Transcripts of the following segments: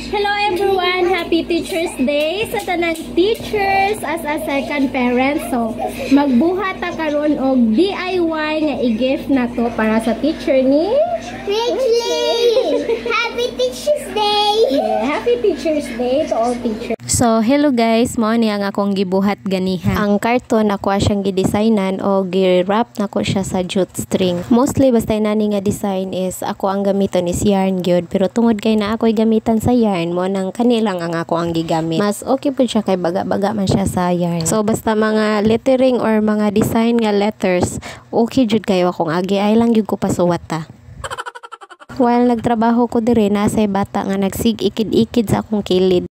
Hello everyone! Happy Teacher's Day sa tanang teachers as a second parent. So, magbuhat ta karon og DIY nga i-gift na to para sa teacher ni Ridley! Happy Teacher's Day! Yeah, Happy Teacher's Day to all teachers. So, hello guys, mao ni ang akong gibuhat ganiha. Ang karton ako siyang gidesignan o gi-wrap nako siya sa jute string. Mostly basta nani nga design is ako ang gamiton is yarn gyud, pero tungod kay na ako'y gamitan sa yarn mo nang kanilang ang ako ang gigamit. Mas okay pud siya kay baga-baga man siya sa yarn. So basta mga lettering or mga design nga letters, okay jud kayo akong agi ay lang gyud ko pasuwat ta. While nagtrabaho ko dire nasay bata nga nagsig ikid-ikid sa akong kilid.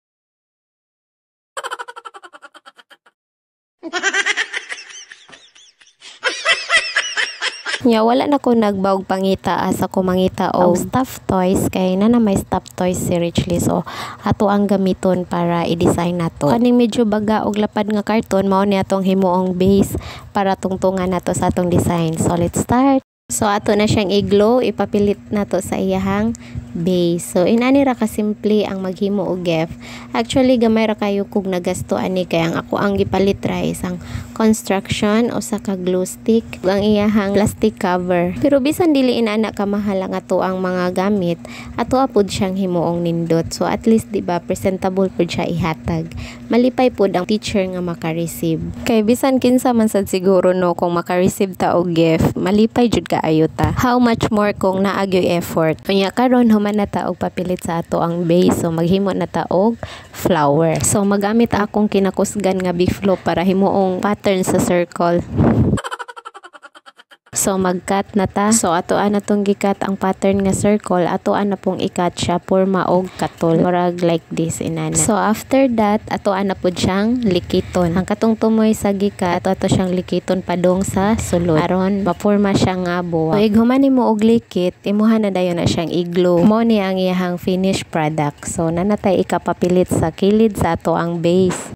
Nya wala na ko nagbawg pangita asa ko mangita og stuffed toys kay na may stuffed toys si Richly, so ato ang gamiton para i-design nato. Kaning medyo baga og lapad nga karton mao ni atong himuong base para tungtungan nato sa atong design. So let's start. So ato na siyang i-glue, ipapilit nato sa iyahang base. So inani ra ka simple ang maghimo og gift. Actually gamay ra kayo kog nagasto ani kay ang ako ang gipalit ra isang construction o sa ka glue stick ang iyahang plastic cover. Pero bisan dili inana ka mahal ang ato ang mga gamit, ato apod siyang himuong nindot. So at least di ba presentable pud siya ihatag. Malipay pud ang teacher nga maka-receive. Kay bisan kinsa man sad siguro no kung maka-receive ta og gift, malipay jud kaayo ta. How much more kung naagyoy effort. Unya karon human na ta og papilit sa ato ang base. So maghimo na ta og flower. So magamit akong kinakusgan nga biflo para himuong pattern sa circle. So mag-cut na ta. So atoan na tong gi-cut ang pattern nga circle, atoan na pong i-cut siya porma og katol. Murag like this inana. So after that, atoan na pud siyang likiton. Ang katong tumoy sa gi-cut, ato siyang likiton padong sa sulod. Aron maporma siya nga buwak. So ighuman nimo og likit, imuhan na dayon na siyang i-glue. Mo ni ang iyahang finished product. So nanatay ikapapilit sa kilid sa ato ang base.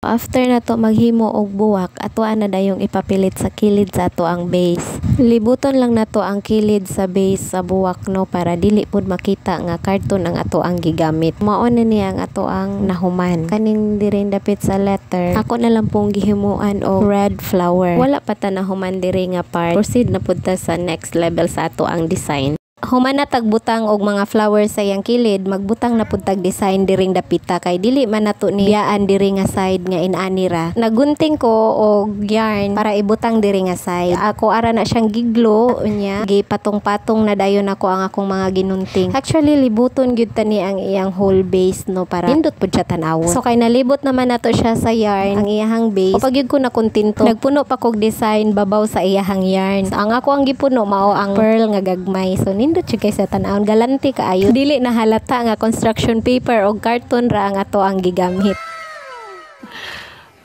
After na to maghimo og buwak, atoan na dayong ipapilit sa kilid sa ato ang base. Libuton lang nato ang kilid sa base sa buwak no para dili pud makita nga karton ang ato ang gigamit. Mao na niya ang ato ang nahuman. Kaning diri dapit sa letter, ako na lang pong gihimuan og red flower. Wala pa ta nahuman diri nga part. Proceed na pud ta sa next level sa ato ang design. Human na tagbutang og mga flowers sa iyang kilid, magbutang na pud tag design diring dapita kay dili man nato ni biyaan diri nga side nga inanira. Nagunting ko og yarn para ibutang diri nga side. Ako ara na siyang giglo unya, gipatong-patong na dayon ako ang akong mga ginunting. Actually libuton gyud tani ang iyang whole base no para nindot pud siya tan-awon. So kay nalibot naman nato siya sa yarn ang iyahang base. O pagyud ko na kontento, nagpuno pa kog design babaw sa iyahang yarn. So, ang ako ang gipuno mao ang pearl nga gagmay. So nindot siya kay sa tan-awon, galanti kaayo. Dili na halata nga construction paper o karton ra ang ato ang gigamit.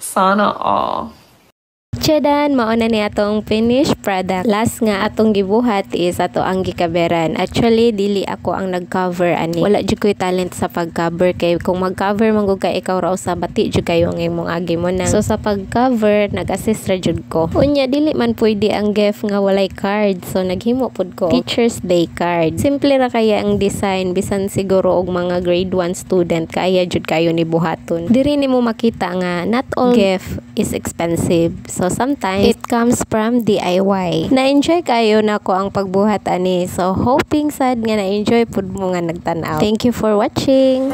Sana all. Chedan, mauna ni atong finished product. Last nga atong gibuhat is ato ang gikaberan. Actually, dili ako ang nag-cover ani. Wala jud ko'y talent sa pag-cover kay kung mag-cover man gud ka ikaw raw sa bati jud kayo ang imong agi mo nang. So sa pag-cover, nag-assist ra jud ko. Unya dili man pwede ang gift nga walay card. So naghimo pud ko Teacher's Day card. Simple ra kaya ang design bisan siguro og mga grade 1 student kaya jud kayo ni buhaton. Diri nimo makita nga not all gift is expensive. So sometimes it comes from DIY. Na-enjoy kayo na ko ang pagbuhat ani. So hoping sad nga na-enjoy pud mo nga nagtan-aw. Thank you for watching.